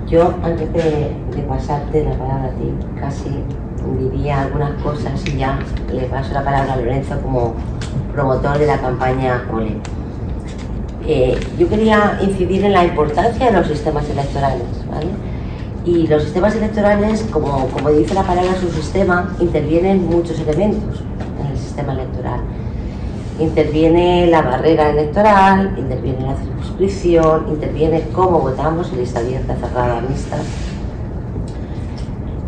Yo, antes de pasarte la palabra a ti, casi diría algunas cosas y ya le paso la palabra a Lorenzo como promotor de la campaña OLE. Yo quería incidir en la importancia de los sistemas electorales, ¿vale? Y los sistemas electorales, como dice la palabra subsistema, intervienen muchos elementos en el sistema electoral. Interviene la barrera electoral, interviene la circunscripción, interviene cómo votamos, lista abierta, cerrada, mixta.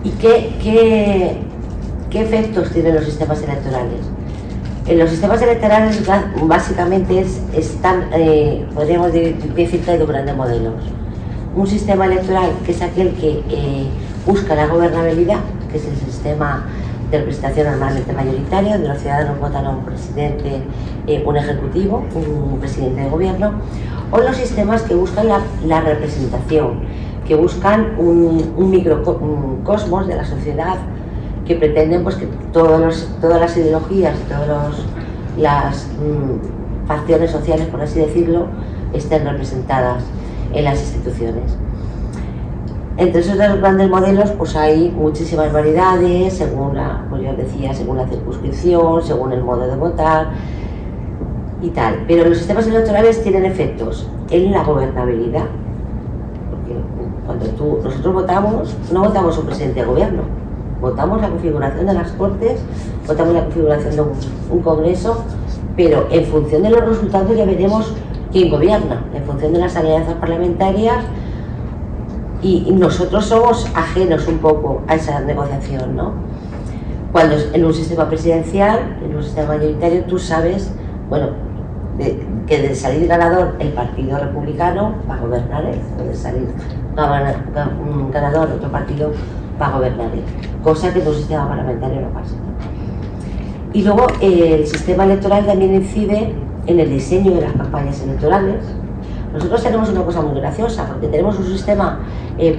¿Y qué efectos tienen los sistemas electorales? Los sistemas electorales básicamente están, podríamos decir que hay dos grandes modelos. Un sistema electoral que es aquel que busca la gobernabilidad, que es el sistema de representación normalmente mayoritaria, donde los ciudadanos votan a un presidente, un ejecutivo, un presidente de gobierno, o los sistemas que buscan la representación, que buscan un microcosmos de la sociedad, que pretenden pues, que todas las ideologías, todas las facciones sociales, por así decirlo, estén representadas en las instituciones. Entre esos dos grandes modelos pues hay muchísimas variedades, según pues yo decía, según la circunscripción, según el modo de votar y tal. Pero los sistemas electorales tienen efectos en la gobernabilidad. Porque cuando nosotros votamos, no votamos un presidente de gobierno, votamos la configuración de las Cortes, votamos la configuración de un Congreso, pero en función de los resultados ya veremos quién gobierna, en función de las alianzas parlamentarias. Y nosotros somos ajenos un poco a esa negociación, ¿no? Cuando en un sistema presidencial, en un sistema mayoritario, tú sabes, bueno, que de salir ganador el Partido Republicano va a gobernar él, o de salir ganador otro partido va a gobernar él, cosa que en un sistema parlamentario no pasa, ¿no? Y luego el sistema electoral también incide en el diseño de las campañas electorales. Nosotros tenemos una cosa muy graciosa, porque tenemos un sistema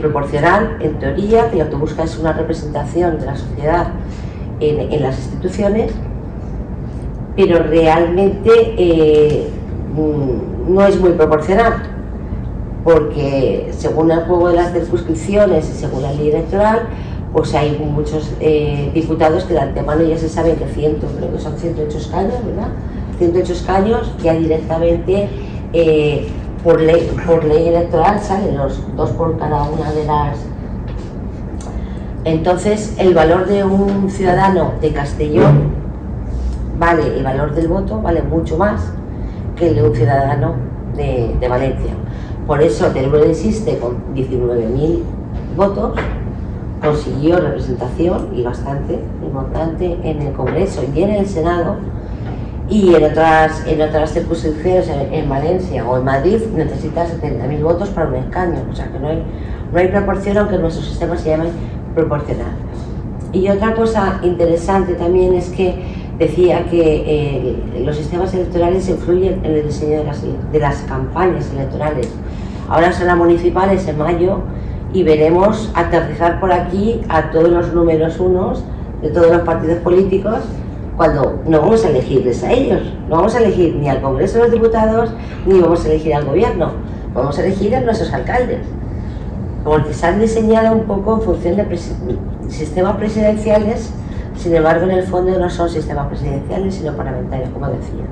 proporcional, en teoría, que lo que busca es una representación de la sociedad en las instituciones, pero realmente no es muy proporcional, porque según el juego de las circunscripciones y según la ley electoral, pues hay muchos diputados que de antemano ya se saben que creo que son 108 escaños, ¿verdad? 108 escaños ya directamente por ley electoral salen los dos por cada una de las. Entonces el valor de un ciudadano de Castellón vale, el valor del voto vale mucho más que el de un ciudadano de Valencia. Por eso Teruel existe con 19.000 votos, consiguió representación y bastante importante en el Congreso y en el Senado. Y en otras circunscripciones, en Valencia o en Madrid, necesita 70.000 votos para un escaño. O sea que no hay proporción, aunque nuestro sistema se llame proporcional. Y otra cosa interesante también es que decía que los sistemas electorales influyen en el diseño de las campañas electorales. Ahora son las municipales en mayo y veremos aterrizar por aquí a todos los números unos de todos los partidos políticos, cuando no vamos a elegirles a ellos, no vamos a elegir ni al Congreso de los Diputados ni vamos a elegir al Gobierno, vamos a elegir a nuestros alcaldes, porque se han diseñado un poco en función de sistemas presidenciales. Sin embargo, en el fondo no son sistemas presidenciales sino parlamentarios, como decía.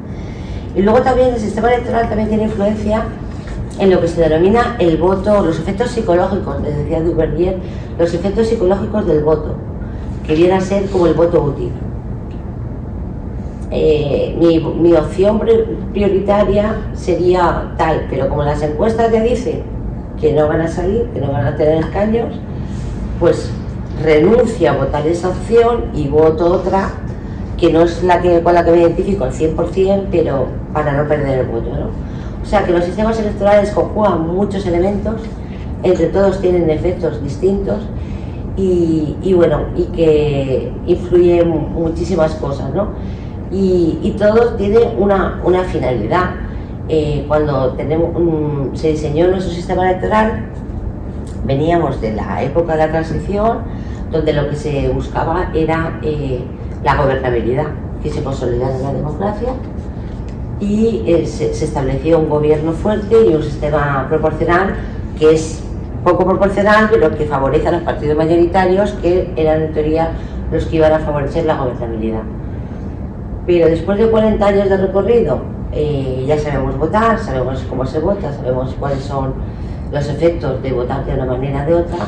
Y luego también el sistema electoral también tiene influencia en lo que se denomina el voto, los efectos psicológicos, les decía Duvergier, los efectos psicológicos del voto, que viene a ser como el voto útil. Mi opción prioritaria sería tal, pero como las encuestas te dicen que no van a salir, que no van a tener escaños, pues renuncio a votar esa opción y voto otra que no es con la que me identifico al 100%, pero para no perder el voto, ¿no? O sea que los sistemas electorales conjugan muchos elementos, entre todos tienen efectos distintos y bueno, y que influyen muchísimas cosas, ¿no? Y todo tiene una finalidad. Cuando se diseñó nuestro sistema electoral, veníamos de la época de la transición, donde lo que se buscaba era la gobernabilidad, que se consolidara en la democracia, y se estableció un gobierno fuerte y un sistema proporcional que es poco proporcional, pero que favorece a los partidos mayoritarios, que eran en teoría los que iban a favorecer la gobernabilidad. Pero después de 40 años de recorrido, ya sabemos votar, sabemos cómo se vota, sabemos cuáles son los efectos de votar de una manera o de otra.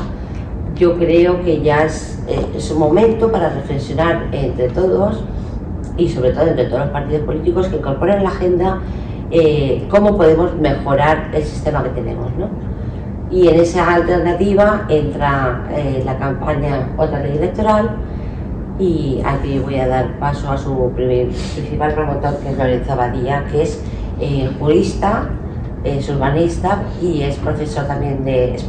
Yo creo que ya es un momento para reflexionar entre todos, y sobre todo entre todos los partidos políticos, que incorporen en la agenda cómo podemos mejorar el sistema que tenemos, ¿no? Y en esa alternativa entra la campaña Otra Ley Electoral, y aquí voy a dar paso a su principal promotor, que es Lorenzo Badía, que es jurista, es urbanista y es profesor también es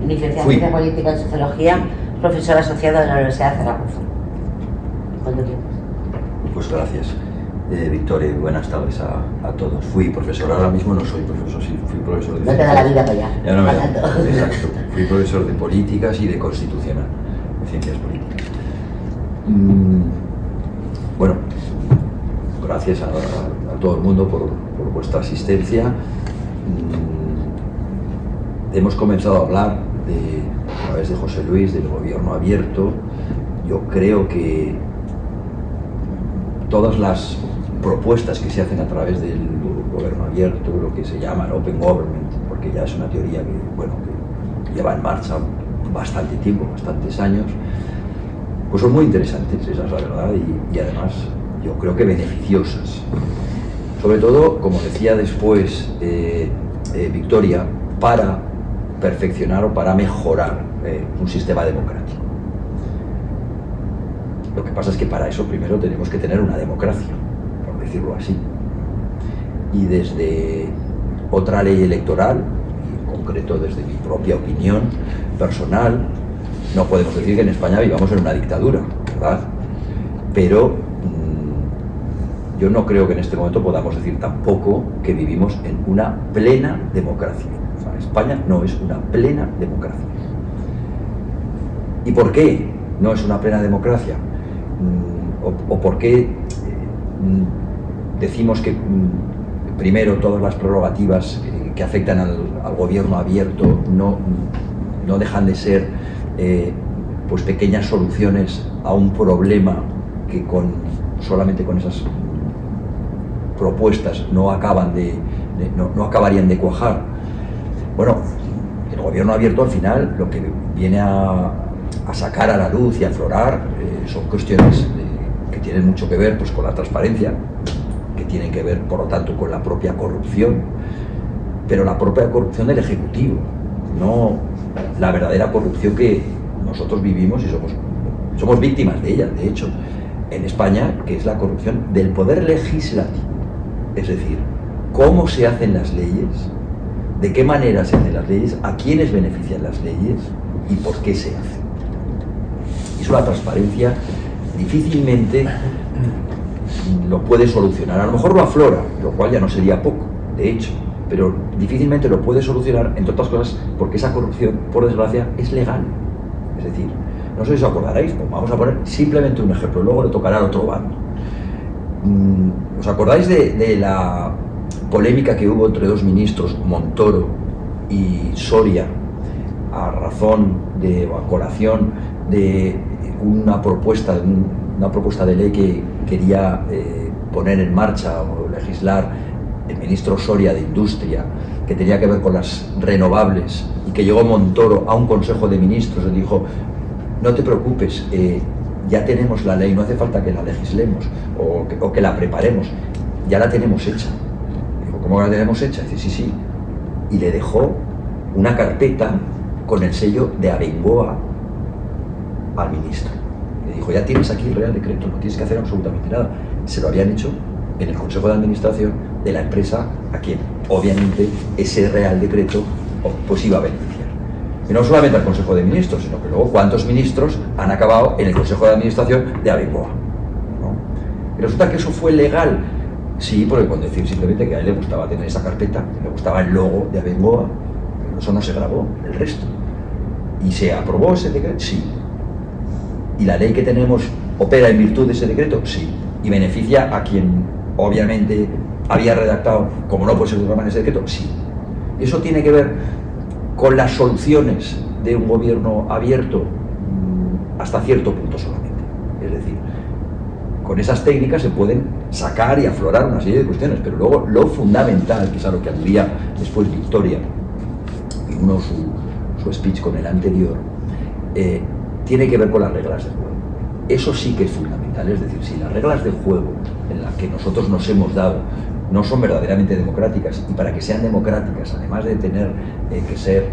licenciado en Política y Sociología, profesor asociado de la Universidad de Zaragoza. Cuando quieras. Pues gracias, Victoria, y buenas tardes a todos. Fui profesor, ahora mismo no soy profesor, sí, fui profesor de... No te da la vida para allá. Ya no me da, exacto. Fui profesor de Políticas y de Constitucional, de Ciencias Políticas. Bueno, gracias a todo el mundo por vuestra asistencia. Hemos comenzado a hablar a través de José Luis del gobierno abierto. Yo creo que todas las propuestas que se hacen a través del gobierno abierto, lo que se llama Open Government, porque ya es una teoría que lleva en marcha bastante tiempo, bastantes años, pues son muy interesantes, esa es la verdad, y además yo creo que beneficiosas. Sobre todo, como decía después Victoria, para perfeccionar o para mejorar un sistema democrático. Lo que pasa es que para eso primero tenemos que tener una democracia, por decirlo así. Y desde otra ley electoral, y en concreto desde mi propia opinión personal, no podemos decir que en España vivamos en una dictadura, ¿verdad? Pero yo no creo que en este momento podamos decir tampoco que vivimos en una plena democracia. O sea, España no es una plena democracia. ¿Y por qué no es una plena democracia? ¿O por qué decimos que primero todas las prerrogativas que afectan al gobierno abierto no dejan de ser pues pequeñas soluciones a un problema que solamente con esas propuestas no acabarían de cuajar? Bueno, el gobierno abierto al final lo que viene a sacar a la luz y a aflorar son cuestiones que tienen mucho que ver pues, con la transparencia, que tienen que ver por lo tanto con la propia corrupción, pero la propia corrupción del Ejecutivo, no la verdadera corrupción que nosotros vivimos y somos víctimas de ella, de hecho, en España, que es la corrupción del poder legislativo. Es decir, cómo se hacen las leyes, de qué manera se hacen las leyes, a quiénes benefician las leyes y por qué se hacen. Y eso la transparencia difícilmente lo puede solucionar. A lo mejor lo aflora, lo cual ya no sería poco, de hecho, pero difícilmente lo puede solucionar, entre otras cosas, porque esa corrupción, por desgracia, es legal. Es decir, no sé si os acordaréis, pues vamos a poner simplemente un ejemplo, luego le tocará al otro bando. ¿Os acordáis de la polémica que hubo entre dos ministros, Montoro y Soria, a colación de una propuesta de ley que quería poner en marcha o legislar el ministro Soria de Industria, que tenía que ver con las renovables, y que llegó Montoro a un consejo de ministros y dijo: no te preocupes, ya tenemos la ley, no hace falta que la legislemos o que la preparemos, ya la tenemos hecha. Dijo: ¿cómo la tenemos hecha? Dice: sí, sí. Y le dejó una carpeta con el sello de Abengoa al ministro. Le dijo: ya tienes aquí el Real Decreto, no tienes que hacer absolutamente nada. Se lo habían hecho en el Consejo de Administración de la empresa a quien, obviamente, ese Real Decreto pues iba a beneficiar. Y no solamente al Consejo de Ministros, sino que luego cuántos ministros han acabado en el Consejo de Administración de Abengoa, ¿no? Y resulta que eso fue legal. Sí, porque con decir simplemente que a él le gustaba tener esa carpeta, le gustaba el logo de Abengoa, pero eso no se grabó, el resto. ¿Y se aprobó ese decreto? Sí. ¿Y la ley que tenemos opera en virtud de ese decreto? Sí. ¿Y beneficia a quien obviamente había redactado, como no puede ser de otra manera, ese decreto? Sí. Y eso tiene que ver con las soluciones de un gobierno abierto hasta cierto punto solamente. Es decir, con esas técnicas se pueden sacar y aflorar una serie de cuestiones, pero luego lo fundamental, que es a lo que aludía después Victoria, y uno su speech con el anterior, tiene que ver con las reglas del juego. Eso sí que es fundamental, es decir, si las reglas del juego en las que nosotros nos hemos dado no son verdaderamente democráticas, y para que sean democráticas, además de tener que ser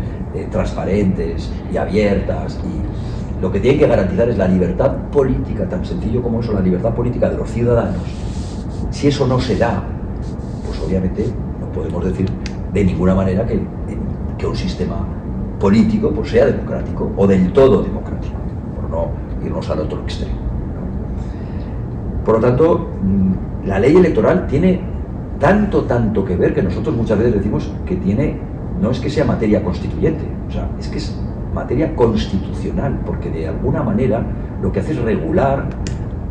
transparentes y abiertas, y lo que tienen que garantizar es la libertad política, tan sencillo como eso, la libertad política de los ciudadanos. Si eso no se da, pues obviamente no podemos decir de ninguna manera que un sistema político pues sea democrático o del todo democrático, por no irnos al otro extremo, ¿no? Por lo tanto, la ley electoral tiene tanto que ver, que nosotros muchas veces decimos que tiene, no es que sea materia constituyente, o sea, es que es materia constitucional, porque de alguna manera lo que hace es regular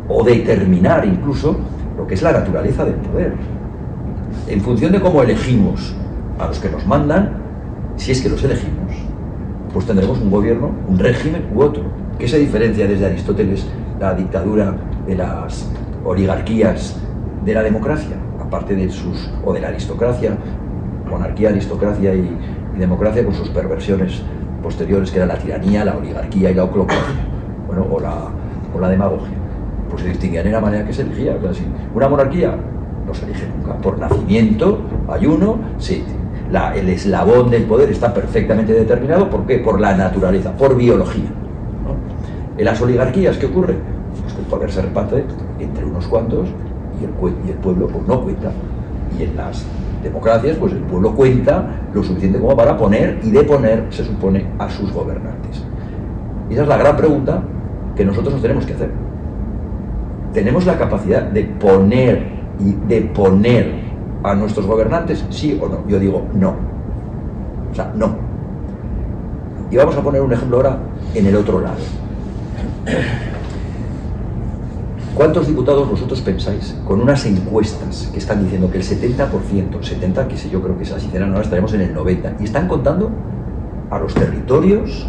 o determinar incluso lo que es la naturaleza del poder. En función de cómo elegimos a los que nos mandan, si es que los elegimos, pues tendremos un gobierno, un régimen u otro. ¿Qué se diferencia desde Aristóteles la dictadura de las oligarquías de la democracia? Aparte de o de la aristocracia, monarquía, aristocracia y democracia con sus perversiones posteriores, que era la tiranía, la oligarquía y la oclocracia, bueno, o la demagogia. Pues se distinguían en la manera que se elegía. O sea, una monarquía no se elige nunca. Por nacimiento hay uno, sí. El eslabón del poder está perfectamente determinado. ¿Por qué? Por la naturaleza, por biología, ¿no? En las oligarquías, ¿qué ocurre? Pues que el poder se reparte entre unos cuantos y el pueblo pues no cuenta. Y en las democracias, pues el pueblo cuenta lo suficiente como para poner y deponer, se supone, a sus gobernantes. Y esa es la gran pregunta que nosotros nos tenemos que hacer. ¿Tenemos la capacidad de poner y deponer a nuestros gobernantes? ¿Sí o no? Yo digo no. O sea, no. Y vamos a poner un ejemplo ahora en el otro lado. ¿Cuántos diputados vosotros pensáis, con unas encuestas que están diciendo que el 70%, 70%, que si yo creo que así será, ahora estaremos en el 90%, y están contando a los territorios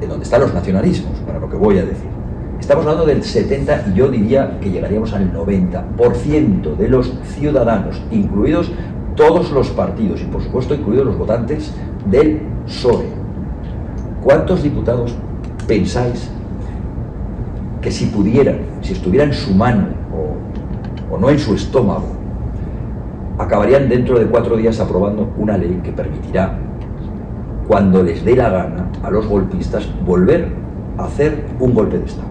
en donde están los nacionalismos, para lo que voy a decir? Estamos hablando del 70% y yo diría que llegaríamos al 90% de los ciudadanos, incluidos todos los partidos y por supuesto incluidos los votantes del PSOE. ¿Cuántos diputados pensáis que si pudieran, si estuviera en su mano o no en su estómago, acabarían dentro de 4 días aprobando una ley que permitirá, cuando les dé la gana, a los golpistas volver a hacer un golpe de Estado?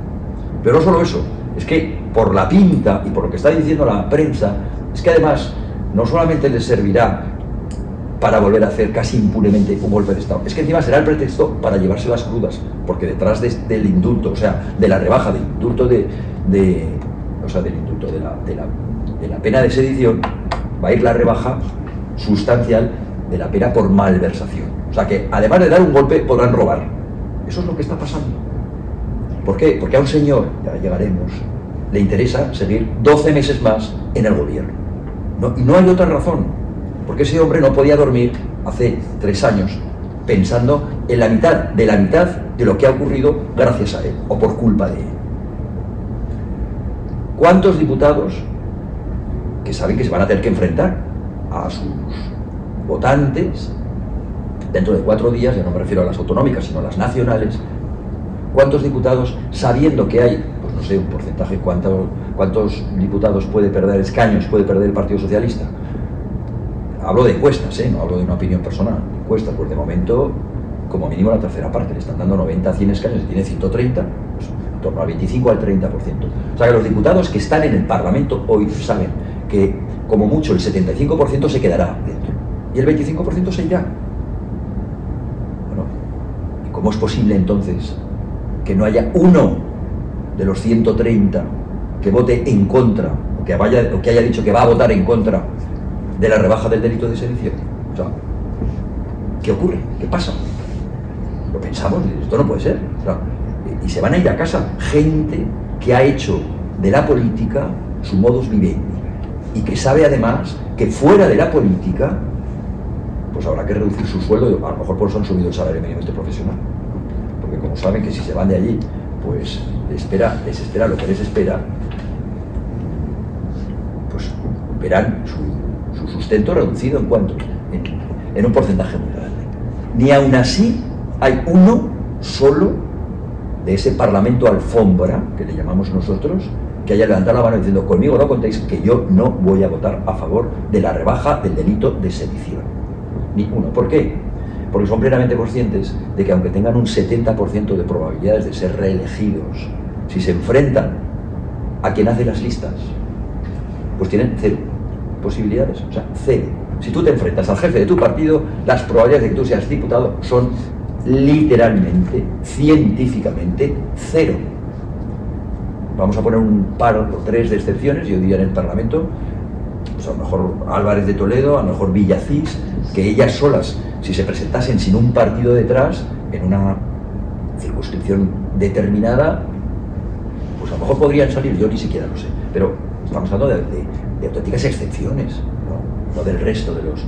Pero no solo eso, es que por la pinta y por lo que está diciendo la prensa, es que además no solamente les servirá para volver a hacer casi impunemente un golpe de Estado, es que encima será el pretexto para llevarse las crudas, porque detrás del indulto, o sea, de la rebaja del indulto del indulto de la pena de sedición, va a ir la rebaja sustancial de la pena por malversación. O sea que además de dar un golpe podrán robar. Eso es lo que está pasando. ¿Por qué? Porque a un señor, ya llegaremos, le interesa seguir 12 meses más en el gobierno. Y no hay otra razón. Porque ese hombre no podía dormir hace 3 años pensando en la mitad de lo que ha ocurrido gracias a él o por culpa de él. ¿Cuántos diputados que saben que se van a tener que enfrentar a sus votantes dentro de 4 días, ya no me refiero a las autonómicas sino a las nacionales? ¿Cuántos diputados, sabiendo que hay, pues no sé, un porcentaje, cuántos diputados puede perder, escaños puede perder el Partido Socialista? Hablo de encuestas, no hablo de una opinión personal. Encuestas, pues de momento, como mínimo la tercera parte, le están dando 90 a 100 escaños, tiene 130, pues en torno al 25 al 30%. O sea que los diputados que están en el Parlamento hoy saben que como mucho el 75% se quedará dentro y el 25% se irá. Bueno, ¿y cómo es posible entonces que no haya uno de los 130 que vote en contra, o que haya dicho que va a votar en contra de la rebaja del delito de sedición? O sea, ¿qué ocurre? ¿Qué pasa? Lo pensamos, esto no puede ser. O sea, y se van a ir a casa gente que ha hecho de la política su modus vivendi y que sabe además que fuera de la política pues habrá que reducir su sueldo, a lo mejor por eso han subido el salario mínimo profesional, porque como saben que si se van de allí, pues les espera lo que les espera, pues verán su sustento reducido en un porcentaje muy grande. Ni aún así hay uno solo de ese parlamento alfombra, que le llamamos nosotros, que haya levantado la mano diciendo: conmigo no contéis, que yo no voy a votar a favor de la rebaja del delito de sedición. Ni uno. ¿Por qué? Porque son plenamente conscientes de que aunque tengan un 70% de probabilidades de ser reelegidos, si se enfrentan a quien hace las listas, pues tienen 0 posibilidades, o sea, 0. Si tú te enfrentas al jefe de tu partido, las probabilidades de que tú seas diputado son literalmente, científicamente, 0. Vamos a poner un par o 3 de excepciones, yo diría en el Parlamento, pues a lo mejor Álvarez de Toledo, a lo mejor Villacís, que ellas solas, si se presentasen sin un partido detrás, en una circunscripción determinada, pues a lo mejor podrían salir, yo ni siquiera lo sé, pero estamos hablando de auténticas excepciones, no del resto de los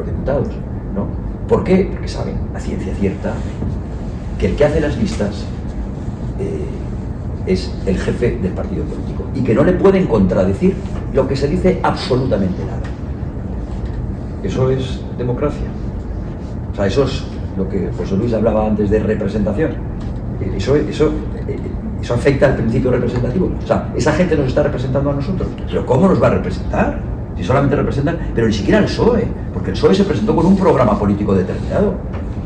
diputados, ¿no? ¿Por qué? Porque saben a ciencia cierta que el que hace las listas es el jefe del partido político y que no le pueden contradecir lo que se dice absolutamente nada. Eso es democracia. O sea, eso es lo que José Luis hablaba antes de representación. Eso afecta al principio representativo. O sea, esa gente nos está representando a nosotros. ¿Pero cómo nos va a representar? Si solamente representan, pero ni siquiera el PSOE, porque el PSOE se presentó con un programa político determinado,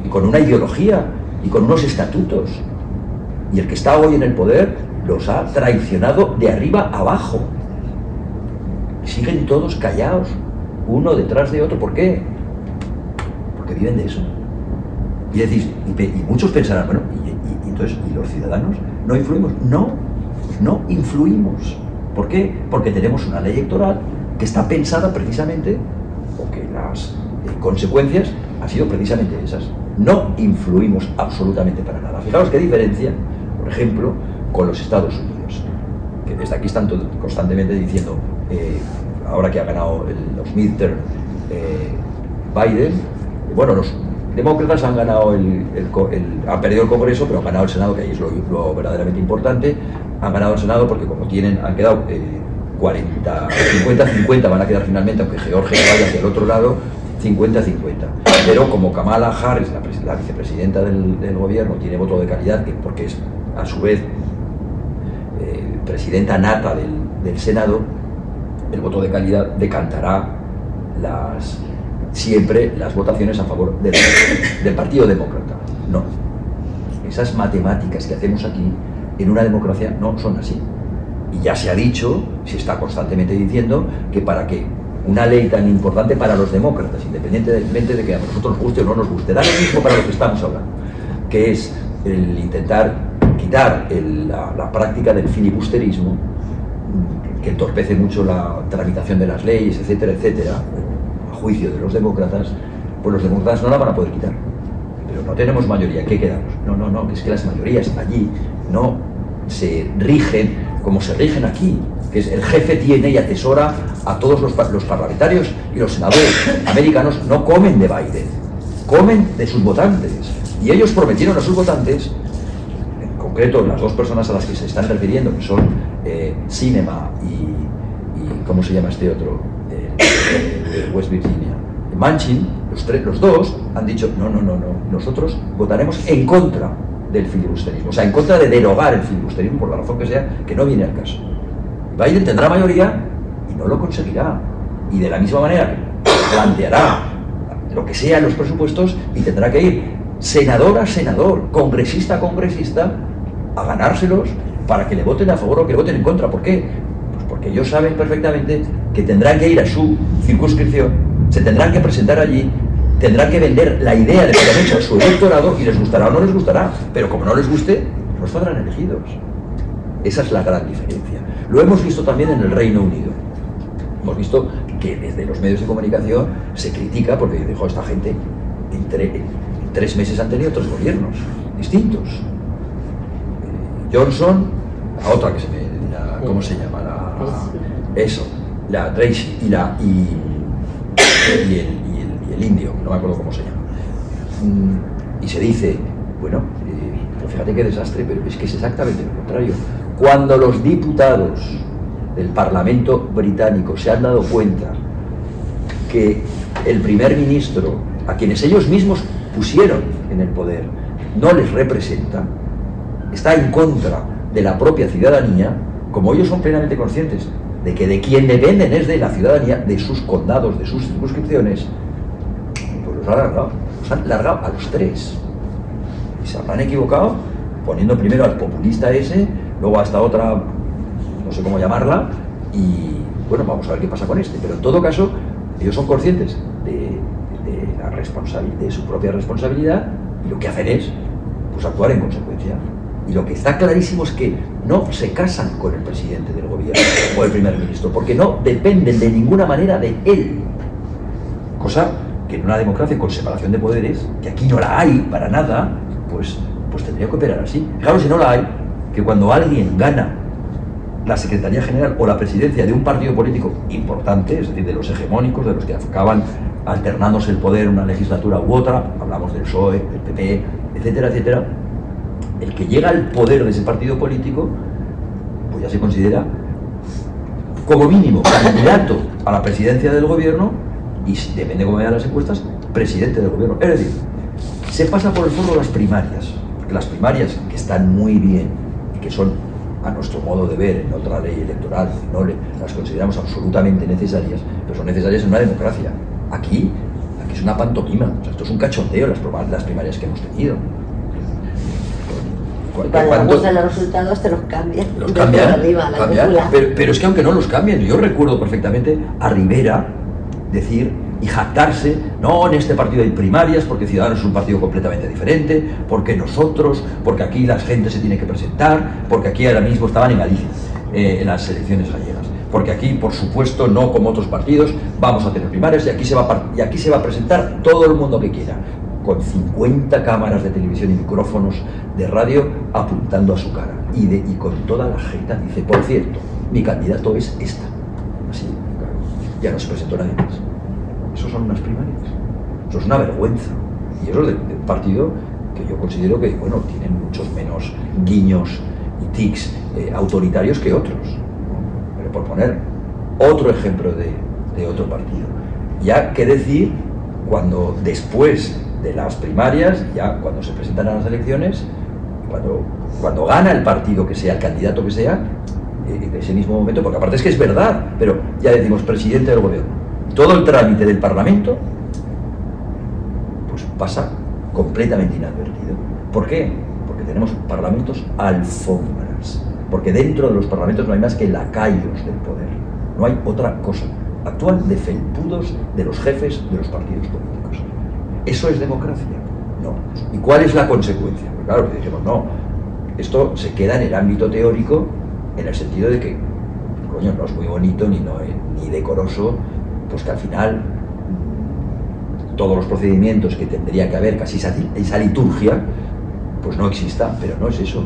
y con una ideología, y con unos estatutos. Y el que está hoy en el poder los ha traicionado de arriba a abajo. Siguen todos callados, uno detrás de otro. ¿Por qué? Porque viven de eso. Y decís, y muchos pensarán, bueno, entonces, ¿y los ciudadanos no influimos? No influimos. ¿Por qué? Porque tenemos una ley electoral que está pensada precisamente, o que las consecuencias han sido precisamente esas. No influimos absolutamente para nada. Fijaos qué diferencia, por ejemplo, con los Estados Unidos, que desde aquí están constantemente diciendo, ahora que ha ganado los midterm Biden, bueno, los demócratas han ganado han perdido el Congreso, pero han ganado el Senado, que ahí es lo verdaderamente importante. Han ganado el Senado porque como han quedado 50-50 van a quedar finalmente, aunque Georgia vaya hacia el otro lado, 50-50. Pero como Kamala Harris, la vicepresidenta del gobierno, tiene voto de calidad, porque es a su vez presidenta nata del Senado, el voto de calidad decantará siempre las votaciones a favor del Partido Demócrata. No. Esas matemáticas que hacemos aquí en una democracia no son así. Y ya se ha dicho, se está constantemente diciendo, que para que una ley tan importante para los demócratas, independientemente de que a nosotros nos guste o no nos guste, da lo mismo para lo que estamos hablando, que es el intentar quitar la práctica del filibusterismo, que entorpece mucho la tramitación de las leyes, etcétera, etcétera, a juicio de los demócratas, pues los demócratas no la van a poder quitar. Pero no tenemos mayoría, ¿qué quedamos? No, es que las mayorías allí no se rigen como se rigen aquí, que es el jefe tiene y atesora a todos los parlamentarios, y los senadores americanos no comen de Biden, comen de sus votantes, y ellos prometieron a sus votantes, en concreto las 2 personas a las que se están refiriendo, que son Sinema y ¿cómo se llama este otro? West Virginia, Manchin, los dos han dicho no, nosotros votaremos en contra del filibusterismo, o sea, en contra de derogar el filibusterismo, por la razón que sea, que no viene al caso. Biden tendrá mayoría y no lo conseguirá, y de la misma manera planteará lo que sea en los presupuestos y tendrá que ir senador a senador, congresista a congresista, a ganárselos para que le voten a favor o que le voten en contra. ¿Por qué? Pues porque ellos saben perfectamente que tendrán que ir a su circunscripción, se tendrán que presentar allí, tendrán que vender la idea de lo que han hecho a su electorado, y les gustará o no les gustará, pero como no les guste, no saldrán elegidos. Esa es la gran diferencia. Lo hemos visto también en el Reino Unido. Hemos visto que desde los medios de comunicación se critica porque dijo, esta gente en 3 meses han tenido 3 gobiernos distintos. Johnson, la otra que se me... ¿cómo se llama? La Tracy y el el indio, no me acuerdo cómo se llama. Y se dice, bueno, fíjate qué desastre, pero es que es exactamente lo contrario. Cuando los diputados del Parlamento británico se han dado cuenta que el primer ministro, a quienes ellos mismos pusieron en el poder, no les representa, está en contra de la propia ciudadanía, como ellos son plenamente conscientes de que de quien dependen es de la ciudadanía, de sus condados, de sus circunscripciones, pues los han largado a los tres. Y se habrán equivocado poniendo primero al populista ese, luego a esta otra, no sé cómo llamarla, y bueno, vamos a ver qué pasa con este. Pero en todo caso, ellos son conscientes de su propia responsabilidad, y lo que hacen es pues actuar en consecuencia. Y lo que está clarísimo es que no se casan con el presidente del gobierno o el primer ministro, porque no dependen de ninguna manera de él. Cosa que en una democracia con separación de poderes, que aquí no la hay para nada, pues tendría que operar así. Claro, si no la hay, que cuando alguien gana la Secretaría General o la presidencia de un partido político importante, es decir, de los hegemónicos, de los que acaban alternándose el poder una legislatura u otra, hablamos del PSOE, del PP, etcétera, etcétera, el que llega al poder de ese partido político, pues ya se considera, como mínimo, candidato a la presidencia del gobierno y, depende cómo vayan las encuestas, presidente del gobierno. Es decir, se pasa por el forro las primarias, porque las primarias, que están muy bien y que son, a nuestro modo de ver, en otra ley electoral, no las consideramos absolutamente necesarias, pero son necesarias en una democracia. Aquí es una pantomima, o sea, esto es un cachondeo las primarias que hemos tenido. Cuando gustan los resultados te los cambian. Los cambian, arriba, pero es que aunque no los cambien, yo recuerdo perfectamente a Rivera decir y jactarse, no, en este partido hay primarias porque Ciudadanos es un partido completamente diferente, porque nosotros, porque aquí la gente se tiene que presentar, porque aquí ahora mismo estaban en Galicia, en las elecciones gallegas, porque aquí, por supuesto, no como otros partidos, vamos a tener primarias y aquí se va a presentar todo el mundo que quiera, con 50 cámaras de televisión y micrófonos de radio apuntando a su cara, y con toda la jeta dice, por cierto, mi candidato es esta. Así, claro, ya no se presentó nadie más. Eso son unas primarias. Eso es una vergüenza. Y eso es de un partido que yo considero que, bueno, tienen muchos menos guiños y tics autoritarios que otros, ¿no? Pero por poner otro ejemplo de otro partido. Ya qué decir cuando después de las primarias, ya cuando se presentan a las elecciones, cuando gana el partido que sea, el candidato que sea, en ese mismo momento, porque aparte es que es verdad, pero ya decimos presidente del gobierno, todo el trámite del Parlamento pues pasa completamente inadvertido. ¿Por qué? Porque tenemos parlamentos alfombras, porque dentro de los parlamentos no hay más que lacayos del poder, no hay otra cosa. Actúan de felpudos de los jefes de los partidos políticos. ¿Eso es democracia? No. ¿Y cuál es la consecuencia? Porque claro, que dijimos, no, esto se queda en el ámbito teórico, en el sentido de que, coño, no es muy bonito ni decoroso, pues que al final todos los procedimientos que tendría que haber, casi esa liturgia, pues no exista, pero no es eso.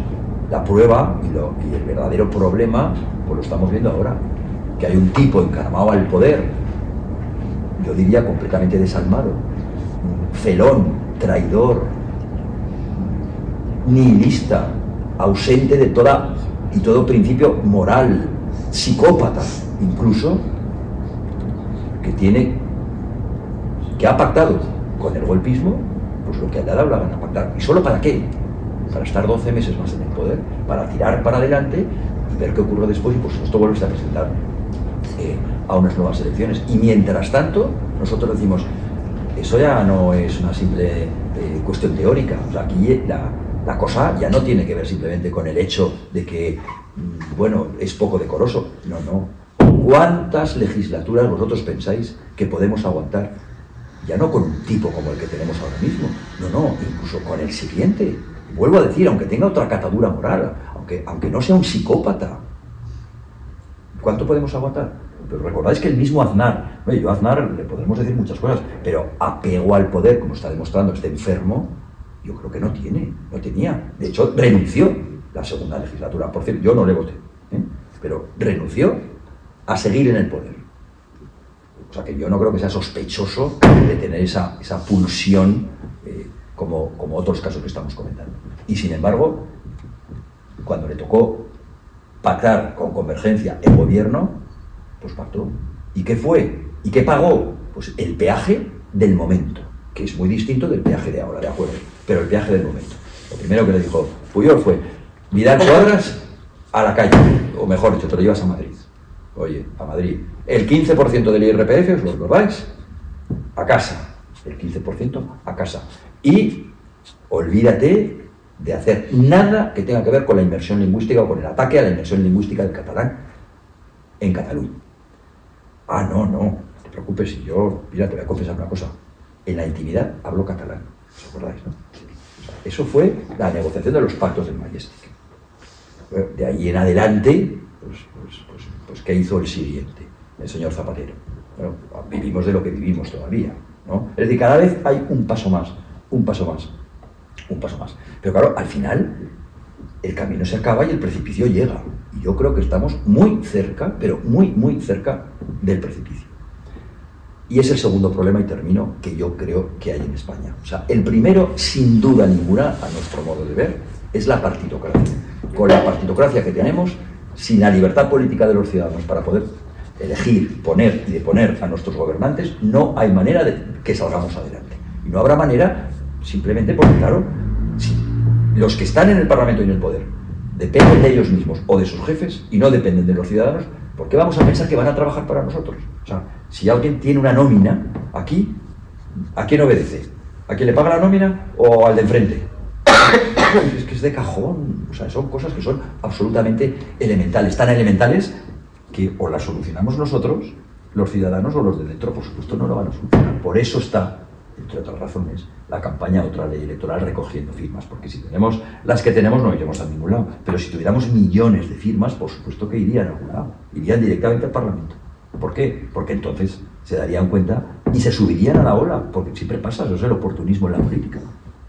La prueba y el verdadero problema, pues lo estamos viendo ahora, que hay un tipo encaramado al poder, yo diría completamente desalmado, felón, traidor, nihilista, ausente de todo principio moral, psicópata incluso, que ha pactado con el golpismo pues lo que le ha dado la gana pactar. ¿Y solo para qué? Para estar 12 meses más en el poder, para tirar para adelante y ver qué ocurre después y por supuesto volverse a presentar a unas nuevas elecciones. Y mientras tanto, nosotros decimos, eso ya no es una simple cuestión teórica. O sea, aquí la cosa ya no tiene que ver simplemente con el hecho de que, bueno, es poco decoroso. No, no. ¿Cuántas legislaturas vosotros pensáis que podemos aguantar? Ya no con un tipo como el que tenemos ahora mismo. No, incluso con el siguiente. Vuelvo a decir, aunque tenga otra catadura moral, aunque no sea un psicópata. ¿Cuánto podemos aguantar? Pero recordáis que el mismo Aznar, yo a Aznar le podemos decir muchas cosas, pero apego al poder, como está demostrando este enfermo, yo creo que no tenía. De hecho, renunció la segunda legislatura. Por cierto, yo no le voté, pero renunció a seguir en el poder. sea que yo no creo que sea sospechoso de tener esa pulsión como otros casos que estamos comentando. Y sin embargo, cuando le tocó pactar con Convergencia el gobierno, pues pactó. ¿Y qué fue? ¿Y qué pagó? Pues el peaje del momento, que es muy distinto del peaje de ahora, de acuerdo, pero el peaje del momento. Lo primero que le dijo Pujol fue: Vidal Quadras a la calle, o mejor dicho, te lo llevas a Madrid. Oye, a Madrid, el 15% del IRPF, ¿os lo recordáis? A casa, el 15% a casa. Y olvídate de hacer nada que tenga que ver con la inmersión lingüística o con el ataque a la inmersión lingüística del catalán en Cataluña. Ah, no te preocupes, si yo, mira, te voy a confesar una cosa, en la intimidad hablo catalán, ¿os acordáis, no? O sea, eso fue la negociación de los pactos del Majestic. De ahí en adelante, pues ¿qué hizo el siguiente? El señor Zapatero. Bueno, vivimos de lo que vivimos todavía, ¿no? Es decir, cada vez hay un paso más, un paso más, un paso más. Pero claro, al final, el camino se acaba y el precipicio llega. Y yo creo que estamos muy cerca, pero muy cerca del precipicio. Y es el segundo problema, y termino, que yo creo que hay en España. O sea, el primero, sin duda ninguna, a nuestro modo de ver, es la partitocracia. Con la partitocracia que tenemos, sin la libertad política de los ciudadanos para poder elegir, poner y deponer a nuestros gobernantes, no hay manera de que salgamos adelante. Y no habrá manera simplemente porque, claro, si los que están en el Parlamento y en el poder dependen de ellos mismos o de sus jefes y no dependen de los ciudadanos, ¿por qué vamos a pensar que van a trabajar para nosotros? O sea, si alguien tiene una nómina aquí, ¿a quién obedece? ¿A quién le paga la nómina o al de enfrente? Es que es de cajón. O sea, son cosas que son absolutamente elementales, tan elementales que o las solucionamos nosotros, los ciudadanos, o los de dentro, por supuesto, no lo van a solucionar. Por eso está, entre otras razones, la campaña de otra ley electoral recogiendo firmas, porque si tenemos las que tenemos no iremos a ningún lado, pero si tuviéramos millones de firmas, por supuesto que irían a algún lado, irían directamente al Parlamento. ¿Por qué? Porque entonces se darían cuenta y se subirían a la ola, porque siempre pasa, eso es el oportunismo en la política.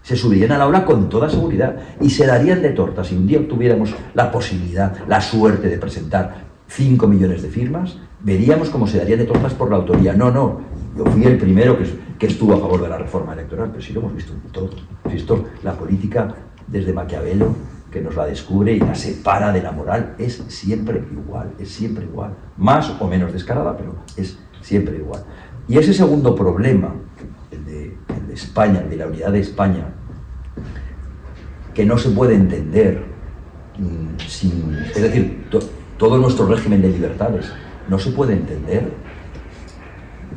Se subirían a la ola con toda seguridad y se darían de tortas. Si un día tuviéramos la posibilidad, la suerte de presentar 5 millones de firmas, veríamos cómo se darían de tortas por la autoría. No, yo fui el primero que estuvo a favor de la reforma electoral, pero sí lo hemos visto en todo. Esto, la política, desde Maquiavelo, que nos la descubre y la separa de la moral, es siempre igual. Más o menos descarada, pero es siempre igual. Y ese segundo problema, el de España, el de la unidad de España, que no se puede entender sin... Es decir, todo nuestro régimen de libertades no se puede entender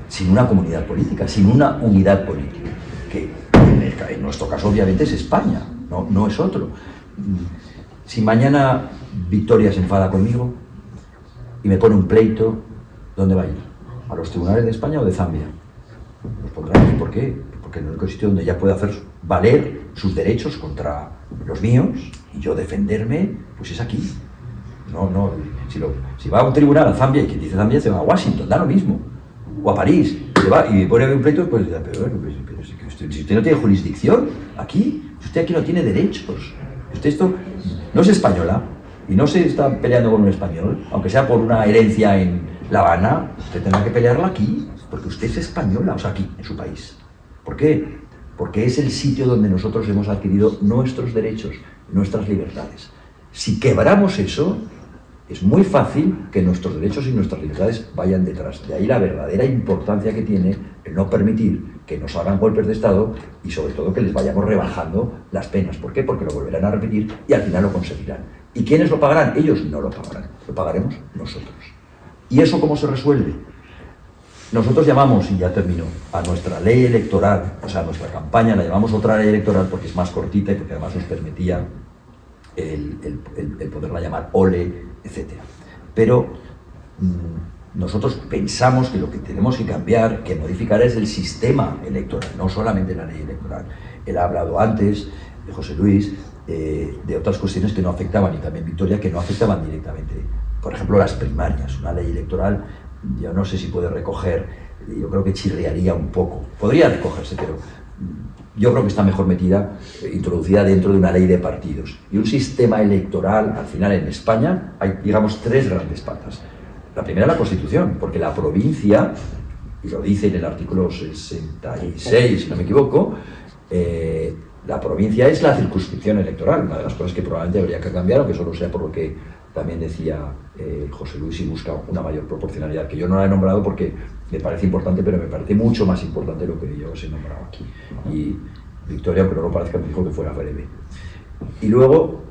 sin una comunidad política, sin una unidad política, que en nuestro caso obviamente es España, no es otro. Si mañana Victoria se enfada conmigo y me pone un pleito, ¿dónde va a ir? ¿A los tribunales de España o de Zambia? Los pondrán aquí. ¿Por qué? Porque en el único sitio donde ella puede hacer valer sus derechos contra los míos y yo defenderme, pues es aquí. Si va a un tribunal a Zambia, y quien dice Zambia se va a Washington, da lo mismo, o a París, se va y pone un pleito, pues pero si usted no tiene jurisdicción aquí, usted aquí no tiene derechos, usted esto no es española y no se está peleando con un español, aunque sea por una herencia en La Habana, usted tendrá que pelearla aquí, porque usted es española, o sea, aquí, en su país. ¿Por qué? Porque es el sitio donde nosotros hemos adquirido nuestros derechos, nuestras libertades. Si quebramos eso, es muy fácil que nuestros derechos y nuestras libertades vayan detrás. De ahí la verdadera importancia que tiene el no permitir que nos hagan golpes de Estado y sobre todo que les vayamos rebajando las penas. ¿Por qué? Porque lo volverán a repetir y al final lo conseguirán. ¿Y quiénes lo pagarán? Ellos no lo pagarán, lo pagaremos nosotros. ¿Y eso cómo se resuelve? Nosotros llamamos, y ya termino, a nuestra ley electoral, o sea, a nuestra campaña la llamamos otra ley electoral porque es más cortita y porque además nos permitía el poderla llamar OLE, etc. Pero nosotros pensamos que lo que tenemos que cambiar, que modificar es el sistema electoral, no solamente la ley electoral. Él ha hablado antes, de José Luis, de otras cuestiones que no afectaban, y también Victoria, que no afectaban directamente. Por ejemplo, las primarias. Una ley electoral, yo no sé si puede recoger, yo creo que chirriaría un poco. Podría recogerse, pero yo creo que está mejor metida, introducida dentro de una ley de partidos. Y un sistema electoral, al final en España, hay, digamos, 3 grandes patas. La primera, la Constitución, porque la provincia y lo dice en el artículo 66, si no me equivoco, la provincia es la circunscripción electoral, una de las cosas que probablemente habría que cambiar, aunque solo sea por lo que también decía José Luis, y busca una mayor proporcionalidad, que yo no la he nombrado porque me parece importante, pero me parece mucho más importante lo que yo os he nombrado aquí. Y Victoria, pero no parezca, me dijo que fuera breve. Y luego,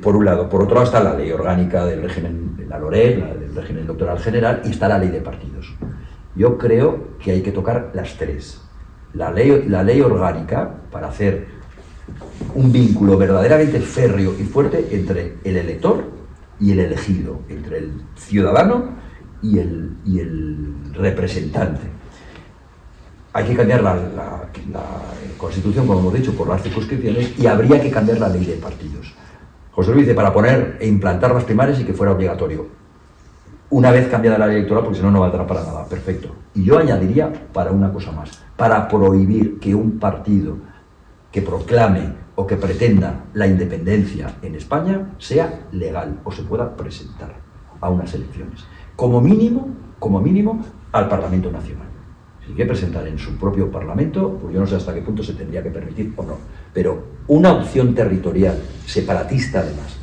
por un lado, por otro lado está la ley orgánica del régimen, la LOREG, del régimen electoral general, y está la ley de partidos. Yo creo que hay que tocar las tres. La ley orgánica, para hacer un vínculo verdaderamente férreo y fuerte entre el elector y el elegido, entre el ciudadano y el representante. Hay que cambiar la Constitución, como hemos dicho, por las circunscripciones, y habría que cambiar la ley de partidos. José Luis dice, para poner e implantar las primarias y que fuera obligatorio. Una vez cambiada la ley electoral, porque si no, no valdrá para nada. Perfecto. Y yo añadiría para una cosa más, para prohibir que un partido que proclame o que pretenda la independencia en España sea legal o se pueda presentar a unas elecciones. Como mínimo, al Parlamento Nacional. Si quiere presentar en su propio Parlamento, pues yo no sé hasta qué punto se tendría que permitir o no. Pero una opción territorial, separatista además,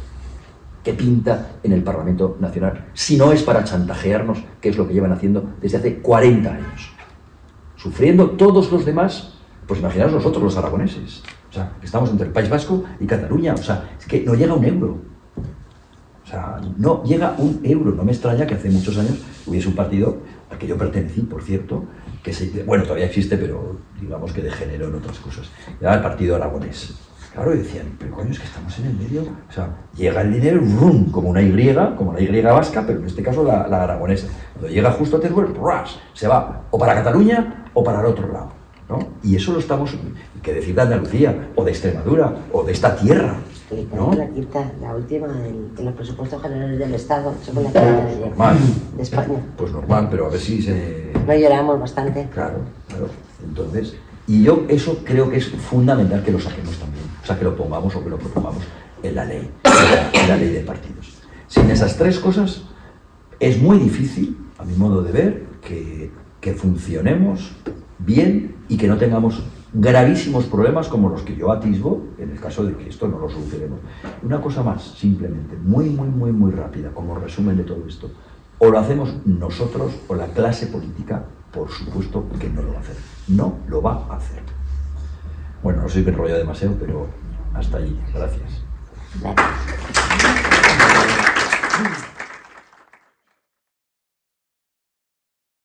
que pinta en el Parlamento Nacional, si no es para chantajearnos, que es lo que llevan haciendo desde hace 40 años. Sufriendo todos los demás, pues imaginaos nosotros los aragoneses. O sea, estamos entre el País Vasco y Cataluña, o sea, es que no llega un euro. O sea, no llega un euro. No me extraña que hace muchos años hubiese un partido al que yo pertenecí, por cierto, que bueno, todavía existe, pero digamos que degeneró en otras cosas. Era el Partido Aragonés. Claro, y decían, pero coño, es que estamos en el medio. O sea, llega el dinero, ¡rum!, como una Y, como la Y vasca, pero en este caso la aragonesa. Cuando llega justo a Teruel, ¡ras!, se va o para Cataluña o para el otro lado, ¿no? Y eso lo estamos, que decir de Andalucía, o de Extremadura, o de esta tierra, ¿no? La quinta, la última, en los presupuestos generales del Estado, según la quinta de España. Pues normal, pero a ver si se... No lloramos bastante. Claro. Entonces, y yo eso creo que es fundamental que lo saquemos también. O sea, que lo pongamos o que lo propongamos en la ley, en la ley de partidos. Sin esas tres cosas, es muy difícil, a mi modo de ver, que funcionemos bien y que no tengamos gravísimos problemas como los que yo atisbo en el caso de que esto no lo solucionemos. Una cosa más, simplemente, muy rápida, como resumen de todo esto. O lo hacemos nosotros o la clase política, por supuesto que no lo va a hacer. No lo va a hacer. Bueno, no sé si me enrollo demasiado, pero hasta allí. Gracias. Gracias.